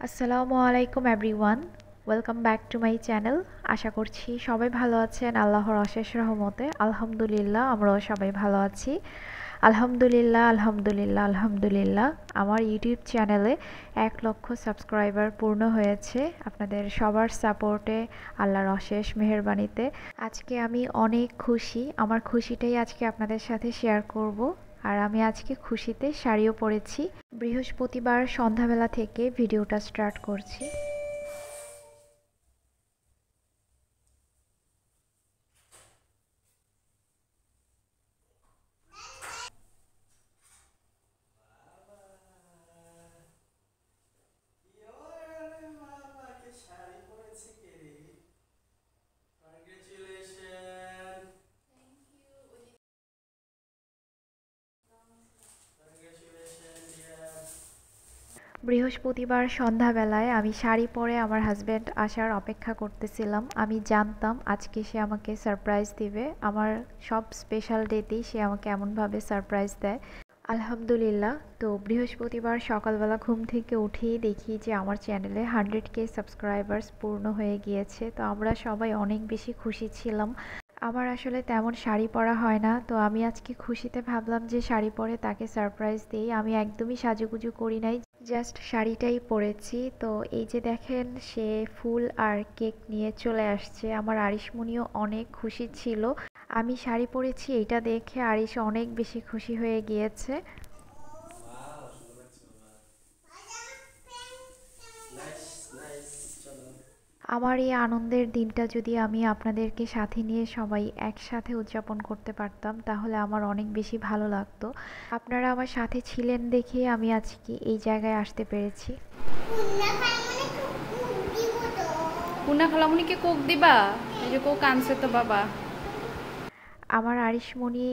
আসসালামু আলাইকুম everyone, welcome back to my channel. আশা করছি সবাই ভালো আছেন আল্লাহর অশেষ রহমতে। আলহামদুলিল্লাহ, আমরাও সবাই ভালো আছি। আলহামদুলিল্লাহ আলহামদুলিল্লাহ আলহামদুলিল্লাহ। আমার ইউটিউব চ্যানেলে 1 লক্ষ সাবস্ক্রাইবার পূর্ণ হয়েছে আপনাদের সবার সাপোর্টে, আল্লাহর অশেষ মেহেরবানিতে। আজকে আমি অনেক খুশি। আমার খুশিটাই আজকে আপনাদের সাথে শেয়ার করব। আর আমি আজকে খুশিতে শাড়িও পরেছি। বৃহস্পতিবার সন্ধ্যাবেলা থেকে ভিডিওটা স্টার্ট করছি। বৃহস্পতিবার সন্ধ্যাবেলায় আমি শাড়ি পরে আমার হাজব্যান্ড আসার অপেক্ষা করতেছিলাম। আমি জানতাম আজকে সে আমাকে সারপ্রাইজ দিবে। আমার সব স্পেশাল ডেতেই সে আমাকে এমনভাবে সারপ্রাইজ দেয়। আলহামদুলিল্লাহ। তো বৃহস্পতিবার সকালবেলা ঘুম থেকে উঠেই দেখি যে আমার চ্যানেলে 100K সাবস্ক্রাইবার্স পূর্ণ হয়ে গিয়েছে। তো আমরা সবাই অনেক বেশি খুশি ছিলাম। আমার আসলে তেমন শাড়ি পরা হয় না, তো আমি আজকে খুশিতে ভাবলাম যে শাড়ি পরে তাকে সারপ্রাইজ দিই। আমি একদমই সাজুগুজু করি নাই, জাস্ট শাড়িটাই পরেছি। তো এই যে দেখেন, সে ফুল আর কেক নিয়ে চলে আসছে। আমার আরিশমণিও অনেক খুশি ছিল। আমি শাড়ি পরেছি এইটা দেখে আরিশ অনেক বেশি খুশি হয়ে গিয়েছে। আমার এই আনন্দের দিনটা যদি আমি আপনাদেরকে সাথে নিয়ে সবাই একসাথে উদযাপন করতে পারতাম তাহলে আমার অনেক বেশি ভালো লাগতো। আপনারা আমার সাথে ছিলেন দেখে আমি আজকে এই জায়গায় আসতে পেরেছি। পুনা খালামুনিকে কোক দিবা? এই যে কোক আনছে তো বাবা। আমার আরিশমণি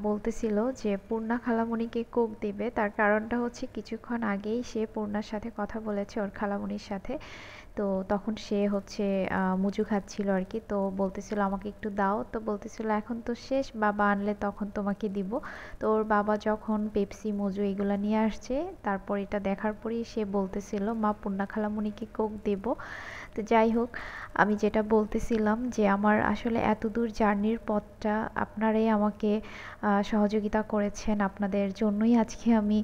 বলতেছিল যে পূর্ণা খালামণিকে কোক দিবে। তার কারণটা হচ্ছে কিছুক্ষণ আগেই সে পূর্ণার সাথে কথা বলেছে ওর খালামণির সাথে। তো তখন সে হচ্ছে মুজু খাচ্ছিল আর কি। তো বলতেছিল আমাকে একটু দাও, তো বলতেছিল এখন তো শেষ, বাবা আনলে তখন তোমাকে দিব। তো ওর বাবা যখন পেপসি মুজু এগুলো নিয়ে আসছে, তারপর এটা দেখার পরেই সে বলতেছিল মা পূর্ণা খালামণিকে কোক দেব। তো যাই হোক, আমি যেটা বলতেছিলাম যে আমার আসলে এত দূর জার্নির পথটা আপনারাই আমাকে সহযোগিতা করেছেন। আপনাদের জন্যই আজকে আমি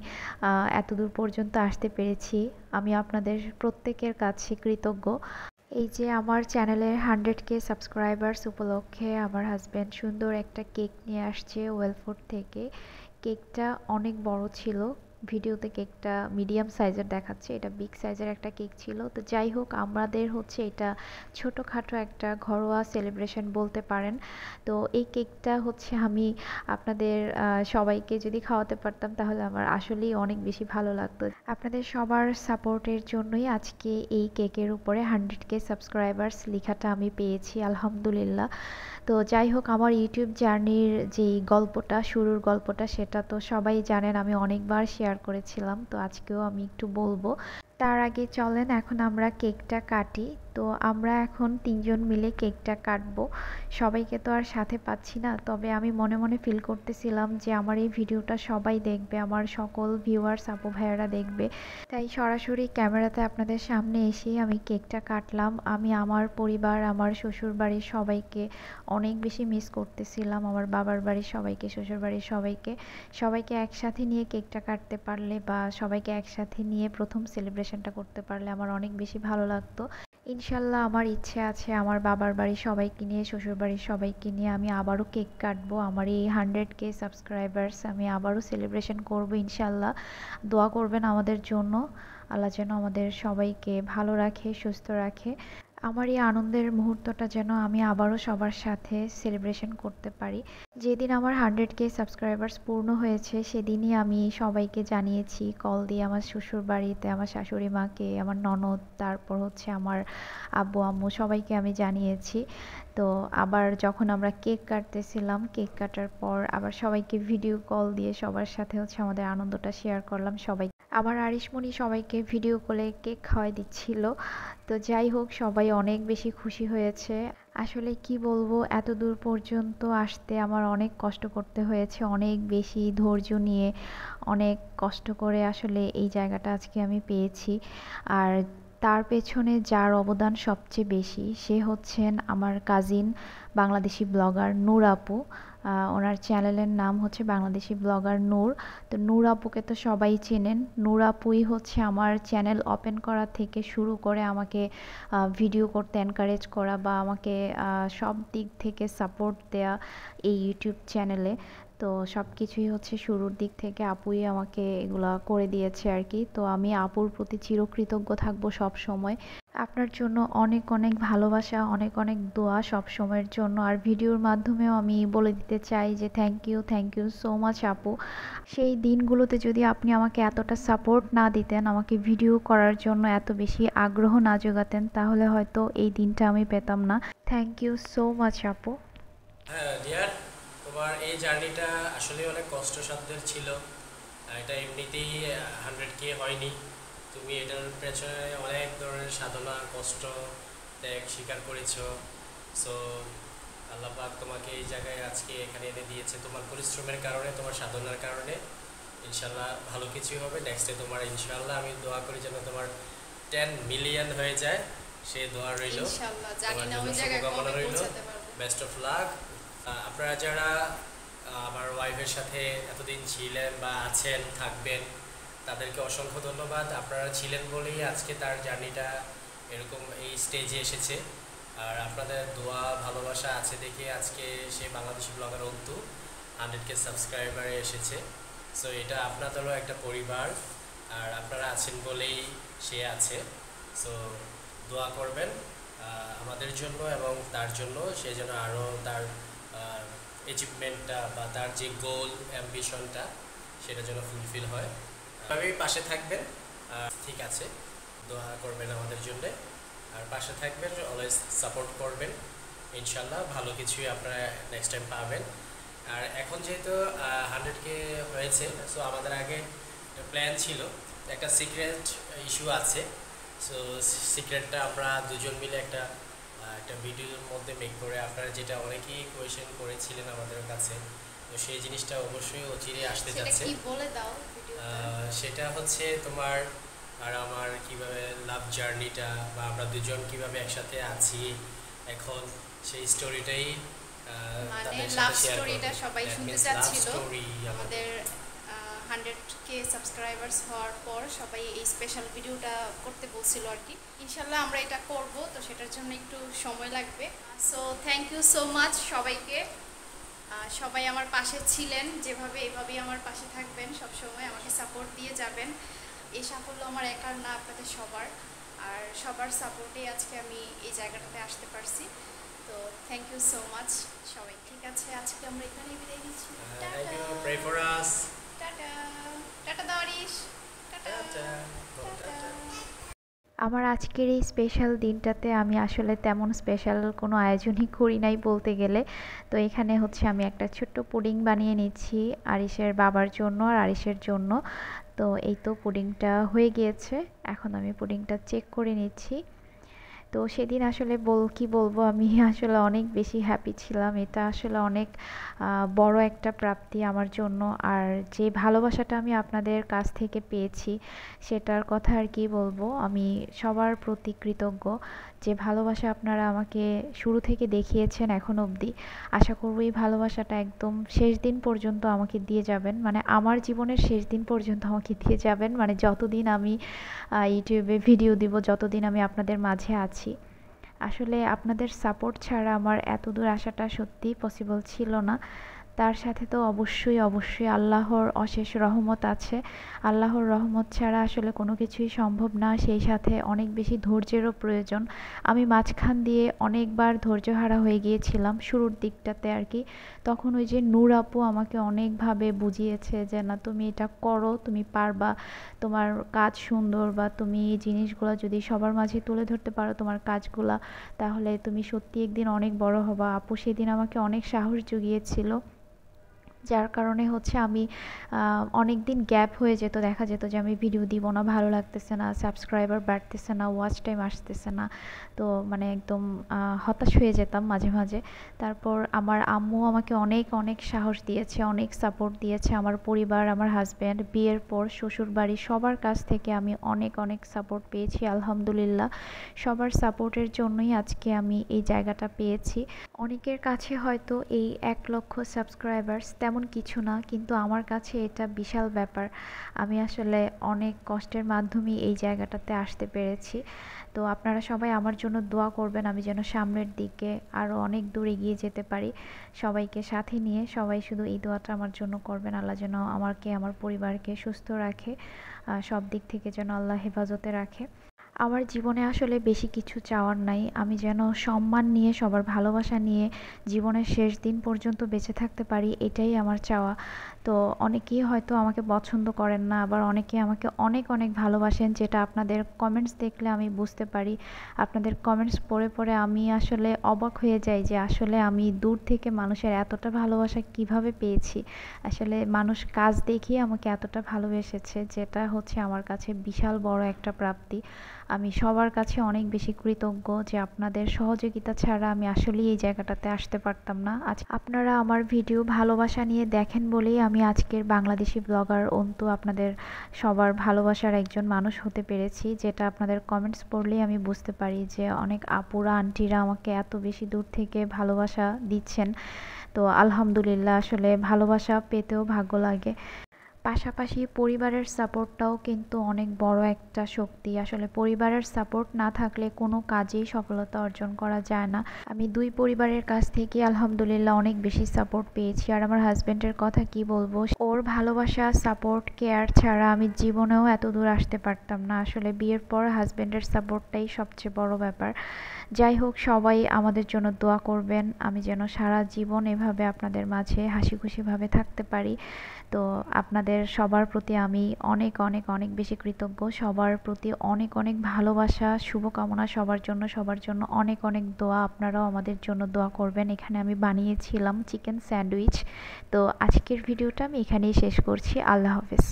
এত দূর পর্যন্ত আসতে পেরেছি। আমি আপনাদের প্রত্যেকের কাছে কৃতজ্ঞ। এই যে আমার চ্যানেলের 100K সাবস্ক্রাইবার্স উপলক্ষে আমার হাজব্যান্ড সুন্দর একটা কেক নিয়ে আসছে ওয়েলফুড থেকে। কেকটা অনেক বড় ছিল। ভিডিওতে কেকটা মিডিয়াম সাইজের দেখাচ্ছে, এটা বিগ সাইজের একটা কেক ছিল। তো যাই হোক, আমাদের হচ্ছে এটা ছোটোখাটো একটা ঘরোয়া সেলিব্রেশন বলতে পারেন। তো এই কেকটা হচ্ছে আমি আপনাদের সবাইকে যদি খাওয়াতে পারতাম তাহলে আমার আসলেই অনেক বেশি ভালো লাগতো। আপনাদের সবার সাপোর্টের জন্যই আজকে এই কেকের উপরে 100K সাবস্ক্রাইবার্স লেখাটা আমি পেয়েছি, আলহামদুলিল্লাহ। তো যাই হোক, আমার ইউটিউব জার্নির যেই গল্পটা, শুরুর গল্পটা, সেটা তো সবাই জানেন, আমি অনেকবার শেয়ার করেছিলাম। তো আজকেও আমি একটু বলবো। তার আগে চলেন এখন আমরা কেকটা কাটি। তো আমরা এখন 3জন মিলে কেকটা কাটবো। সবাইকে তো আর সাথে পাচ্ছি না, তবে আমি মনে মনে ফিল করতেছিলাম যে আমার এই ভিডিওটা সবাই দেখবে, আমার সকল ভিউয়ার্স আপু ভাইয়ারা দেখবে। তাই সরাসরি ক্যামেরাতে আপনাদের সামনে এসেই আমি কেকটা কাটলাম। আমি আমার পরিবার, আমার শ্বশুর বাড়ির সবাইকে অনেক বেশি মিস করতেছিলাম। আমার বাবার বাড়ির সবাইকে, শ্বশুর বাড়ির সবাইকে, সবাইকে একসাথে নিয়ে কেকটা কাটতে পারলে বা সবাইকে একসাথে নিয়ে প্রথম সেলিব্রেশনটা করতে পারলে আমার অনেক বেশি ভালো লাগতো। ইনশাল্লাহ আমার ইচ্ছে আছে আমার বাবার বাড়ির সবাইকে নিয়ে, শ্বশুর বাড়ির সবাইকে নিয়ে আমি আবারও কেক কাটবো। আমার এই 100K সাবস্ক্রাইবার্স আমি আবারও সেলিব্রেশন করবো ইনশাল্লাহ। দোয়া করবেন আমাদের জন্য। আল্লাহ যেন আমাদের সবাইকে ভালো রাখে, সুস্থ রাখে। আমার এই আনন্দের মুহূর্তটা যেন আমি আবারও সবার সাথে সেলিব্রেশন করতে পারি। যেদিন আমার 100K সাবস্ক্রাইবার্স পূর্ণ হয়েছে সেদিনই আমি সবাইকে জানিয়েছি কল দিয়ে, আমার শ্বশুর বাড়িতে, আমার শাশুড়ি মাকে, আমার ননদ, তারপর হচ্ছে আমার আব্বু আম্মু, সবাইকে আমি জানিয়েছি। তো আবার যখন আমরা কেক কাটতেছিলাম, কেক কাটার পর আবার সবাইকে ভিডিও কল দিয়ে সবার সাথে হচ্ছে আমাদের আনন্দটা শেয়ার করলাম। সবাই আমার আরিশমণি সবাইকে ভিডিও কলে কেক খাওয়াই দিচ্ছিল। তো যাই হোক, সবাই অনেক বেশি খুশি হয়েছে। আসলে কি বলবো, এত দূর পর্যন্ত আসতে আমার অনেক কষ্ট করতে হয়েছে, অনেক বেশি ধৈর্য নিয়ে অনেক কষ্ট করে আসলে এই জায়গাটা আজকে আমি পেয়েছি। আর তার পেছনে যার অবদান সবচেয়ে বেশি সে হচ্ছেন আমার কাজিন, বাংলাদেশি ব্লগার নূর আপু। ওনার চ্যানেলের নাম হচ্ছে বাংলাদেশি ব্লগার নূর। তো নূর আপুকে তো সবাই চেনেন। নূর আপুই হচ্ছে আমার চ্যানেল ওপেন করা থেকে শুরু করে আমাকে ভিডিও করতে এনকারেজ করা বা আমাকে সব দিক থেকে সাপোর্ট দেয়া এই ইউটিউব চ্যানেলে। তো সব কিছুই হচ্ছে শুরুর দিক থেকে আপুই আমাকে এগুলা করে দিয়েছে আর কি। তো আমি আপুর প্রতি চিরকৃতজ্ঞ থাকবো সব সময়। আপনার জন্য অনেক অনেক ভালোবাসা, অনেক অনেক দোয়া সব সময়ের জন্য। আর ভিডিওর মাধ্যমেও আমি বলে দিতে চাই যে থ্যাংক ইউ সো মাচ আপু। সেই দিনগুলোতে যদি আপনি আমাকে এতটা সাপোর্ট না দিতেন, আমাকে ভিডিও করার জন্য এত বেশি আগ্রহ না যোগাতেন, তাহলে হয়তো এই দিনটা আমি পেতাম না। থ্যাংক ইউ সো মাচ আপু। হ্যাঁ ডিয়ার, তোমার এই জার্নিটা আসলে অনেক কষ্টসাধ্যের ছিল। এটা এমনিতেই 100K হয়নি। তুমি এটার পেছনে অনেক ধরনের সাধনা, কষ্ট, ত্যাগ স্বীকার করেছো। সো আল্লাহ পাক তোমাকে এই জায়গায় আজকে এখানে এনে দিয়েছে তোমার পরিশ্রমের কারণে, তোমার সাধনার কারণে। ইনশাল্লাহ ভালো কিছুই হবে নেক্সটে তোমার। ইনশাল্লাহ আমি দোয়া করি যেন তোমার 10 মিলিয়ন হয়ে যায়, সে দোয়া রইল। ইনশাআল্লাহ, জানি তোমার না জন্য ওই জায়গায় শুভকামনা কবে রইল। পৌঁছাতে পারবো। Best of luck. আপনারা যারা আমার ওয়াইফের সাথে এতদিন ছিলেন বা আছেন, থাকবেন, তাদেরকে অসংখ্য ধন্যবাদ। আপনারা ছিলেন বলেই আজকে তার জার্নিটা এরকম এই স্টেজে এসেছে। আর আপনাদের দোয়া ভালোবাসা আছে দেখে আজকে সে বাংলাদেশি ব্লগার অন্তু 100K সাবস্ক্রাইবারে এসেছে। সো এটা আপনাদেরও একটা পরিবার, আর আপনারা আছেন বলেই সে আছে। সো দোয়া করবেন আমাদের জন্য এবং তার জন্য, সে যেন আরও তার অ্যাচিভমেন্টটা বা তার যে গোল অ্যাম্বিশনটা সেটা যেন ফুলফিল হয়। এভাবেই পাশে থাকবেন। ঠিক আছে, দোয়া করবেন আমাদের জন্যে, আর পাশে থাকবেন, অলওয়েজ সাপোর্ট করবেন। ইনশাল্লাহ ভালো কিছুই আপনারা নেক্সট টাইম পাবেন। আর এখন যেহেতু 100K হয়েছে, সো আমাদের আগে প্ল্যান ছিল, একটা সিক্রেট ইস্যু আছে। সো সিক্রেটটা আমরা দুজন মিলে একটা একটা ভিডিওর মধ্যে মেক করে, আপনারা যেটা অনেকেই কোয়েশ্চেন করেছিলেন আমাদের কাছে, তো সেই জিনিসটা অবশ্যই অচিরে আসতে যাচ্ছে। বলে দাও ভিডিওতে। সেটা হচ্ছে তোমার আর আমার কিভাবে লাভ জার্নিটা, বা আমরা দুজন কিভাবে একসাথে আছি এখন, সেই স্টোরিটাই মানে লাভ স্টোরিটা সবাই শুনতে চাচ্ছিল। আমাদের 100K সাবস্ক্রাইবার্স হওয়ার পর সবাই এই স্পেশাল ভিডিওটা করতে বলছিল আর কি। ইনশাল্লাহ আমরা এটা করব, তো সেটার জন্য একটু সময় লাগবে। So thank you so much সবাইকে। সবাই আমার পাশে ছিলেন, যেভাবে এভাবেই আমার পাশে থাকবেন, সব সময় আমাকে সাপোর্ট দিয়ে যাবেন। এই সাফল্য আমার একার না, আপনাদের সবার। আর সবার সাপোর্টেই আজকে আমি এই জায়গাটাতে আসতে পারছি। তো থ্যাংক ইউ সো মাচ সবাই। ঠিক আছে, আজকে আমরা এখানেই বিদায় নিচ্ছি। Thank you, pray for us. Tata tata দারিশ। Tata tata. আমার আজকের এই স্পেশাল দিনটাতে আমি আসলে তেমন স্পেশাল কোনো আয়োজনই করি নাই বলতে গেলে। তো এখানে হচ্ছে আমি একটা ছোট্ট পুডিং বানিয়ে নিচ্ছি আরিশের বাবার জন্য আর আরিশের জন্য। তো এই তো পুডিংটা হয়ে গিয়েছে, এখন আমি পুডিংটা চেক করে নিচ্ছি। তো সেদিন আসলে কি বলবো, আমি আসলে অনেক বেশি হ্যাপি ছিলাম। এটা আসলে অনেক বড় একটা প্রাপ্তি আমার জন্য। আর যে ভালোবাসাটা আমি আপনাদের কাছ থেকে পেয়েছি সেটার কথা আর কি বলবো, আমি সবার প্রতি কৃতজ্ঞ। যে ভালোবাসা আপনারা আমাকে শুরু থেকে দেখিয়েছেন এখন অবধি, আশা করব এই ভালোবাসাটা একদম শেষ দিন পর্যন্ত আমাকে দিয়ে যাবেন, মানে আমার জীবনের শেষ দিন পর্যন্ত আমাকে দিয়ে যাবেন, মানে যতদিন আমি ইউটিউবে ভিডিও দিব, যতদিন আমি আপনাদের মাঝে আছি। আসলে আপনাদের সাপোর্ট ছাড়া আমার এত দূর আসাটা সত্যিই পসিবল ছিল না। তার সাথে তো অবশ্যই আল্লাহর অশেষ রহমত আছে। আল্লাহর রহমত ছাড়া আসলে কোনো কিছুই সম্ভব না। সেই সাথে অনেক বেশি ধৈর্যেরও প্রয়োজন। আমি মাঝখান দিয়ে অনেকবার ধৈর্যহারা হয়ে গিয়েছিলাম শুরুর দিকটাতে আর কি। তখন ওই যে নূর আপু আমাকে অনেকভাবে বুঝিয়েছে যে না, তুমি এটা করো, তুমি পারবা, তোমার কাজ সুন্দর, বা তুমি এই জিনিসগুলো যদি সবার মাঝে তুলে ধরতে পারো তোমার কাজগুলা, তাহলে তুমি সত্যি একদিন অনেক বড় হবা। আপু সেদিন আমাকে অনেক সাহস জুগিয়েছিল। যার কারণে হচ্ছে আমি অনেক দিন গ্যাপ হয়ে যেত, দেখা যেত যে আমি ভিডিও দিব না, ভালো লাগতেছে না, সাবস্ক্রাইবার বাড়তেছে না, ওয়াচ টাইম আসতেছে না। তো মানে একদম হতাশ হয়ে যেতাম মাঝে মাঝে। তারপর আমার আম্মু আমাকে অনেক অনেক সাহস দিয়েছে, অনেক সাপোর্ট দিয়েছে। আমার পরিবার, আমার হাজব্যান্ড, বিয়ের পর শ্বশুর বাড়ি সবার কাছ থেকে আমি অনেক অনেক সাপোর্ট পেয়েছি আলহামদুলিল্লাহ। সবার সাপোর্টের জন্যই আজকে আমি এই জায়গাটা পেয়েছি। অনেকের কাছে হয়তো এই 1 লক্ষ সাবস্ক্রাইবার্স তেমন কিছু না, কিন্তু আমার কাছে এটা বিশাল ব্যাপার। আমি আসলে অনেক কষ্টের মাধ্যমেই এই জায়গাটাতে আসতে পেরেছি। তো আপনারা সবাই আমার জন্য দোয়া করবেন, আমি যেন সামনের দিকে আরও অনেক দূর এগিয়ে যেতে পারি। সবাইকে সাথে নিয়ে সবাই শুধু এই দোয়াটা আমার জন্য করবেন, আল্লাহ যেন আমাকে, আমার পরিবারকে সুস্থ রাখে, সব দিক থেকে যেন আল্লাহ হেফাজতে রাখে। আমার জীবনে আসলে বেশি কিছু চাওয়ার নাই। আমি যেন সম্মান নিয়ে, সবার ভালোবাসা নিয়ে জীবনের শেষ দিন পর্যন্ত বেঁচে থাকতে পারি, এটাই আমার চাওয়া। তো অনেকেই হয়তো আমাকে পছন্দ করেন না, আবার অনেকে আমাকে অনেক অনেক ভালোবাসেন, যেটা আপনাদের কমেন্টস দেখলে আমি বুঝতে পারি। আপনাদের কমেন্টস পড়ে পড়ে আমি আসলে অবাক হয়ে যাই যে আসলে আমি দূর থেকে মানুষের এতটা ভালোবাসা কিভাবে পেয়েছি। আসলে মানুষ কাজ দেখিয়ে আমাকে এতটা ভালোবেসেছে, যেটা হচ্ছে আমার কাছে বিশাল বড় একটা প্রাপ্তি। আমি সবার কাছে অনেক বেশি কৃতজ্ঞ যে আপনাদের সহযোগিতা ছাড়া আমি আসলেই এই জায়গাটাতে আসতে পারতাম না। আজ আপনারা আমার ভিডিও ভালোবাসা নিয়ে দেখেন বলেই আমি আজকের বাংলাদেশি ব্লগার অন্তু আপনাদের সবার ভালোবাসার একজন মানুষ হতে পেরেছি, যেটা আপনাদের কমেন্টস পড়লেই আমি বুঝতে পারি যে অনেক আপুরা আন্টিরা আমাকে এত বেশি দূর থেকে ভালোবাসা দিচ্ছেন। তো আলহামদুলিল্লাহ, আসলে ভালোবাসা পেতেও ভাগ্য লাগে। পাশাপাশি পরিবারের সাপোর্টটাও কিন্তু অনেক বড় একটা শক্তি। আসলে পরিবারের সাপোর্ট না থাকলে কোনো কাজেই সফলতা অর্জন করা যায় না। আমি 2 পরিবারের কাছ থেকে আলহামদুলিল্লাহ অনেক বেশি সাপোর্ট পেয়েছি। আর আমার হাজব্যান্ডের কথা কি বলবো, ওর ভালোবাসা, সাপোর্ট, কেয়ার ছাড়া আমি জীবনেও এত দূর আসতে পারতাম না। আসলে বিয়ের পর হাজব্যান্ডের সাপোর্টটাই সবচেয়ে বড় ব্যাপার। যাই হোক, সবাই আমাদের জন্য দোয়া করবেন, আমি যেন সারা জীবন এভাবে আপনাদের মাঝে হাসি খুশিভাবে থাকতে পারি। তো আপনাদের সবার প্রতি আমি অনেক অনেক অনেক বেশি কৃতজ্ঞ। সবার প্রতি অনেক অনেক ভালোবাসা, শুভকামনা সবার জন্য অনেক অনেক দোয়া। আপনারাও আমাদের জন্য দোয়া করবেন। এখানে আমি বানিয়েছিলাম চিকেন স্যান্ডউইচ। তো আজকের ভিডিওটা আমি এখানেই শেষ করছি। আল্লাহ হাফেজ।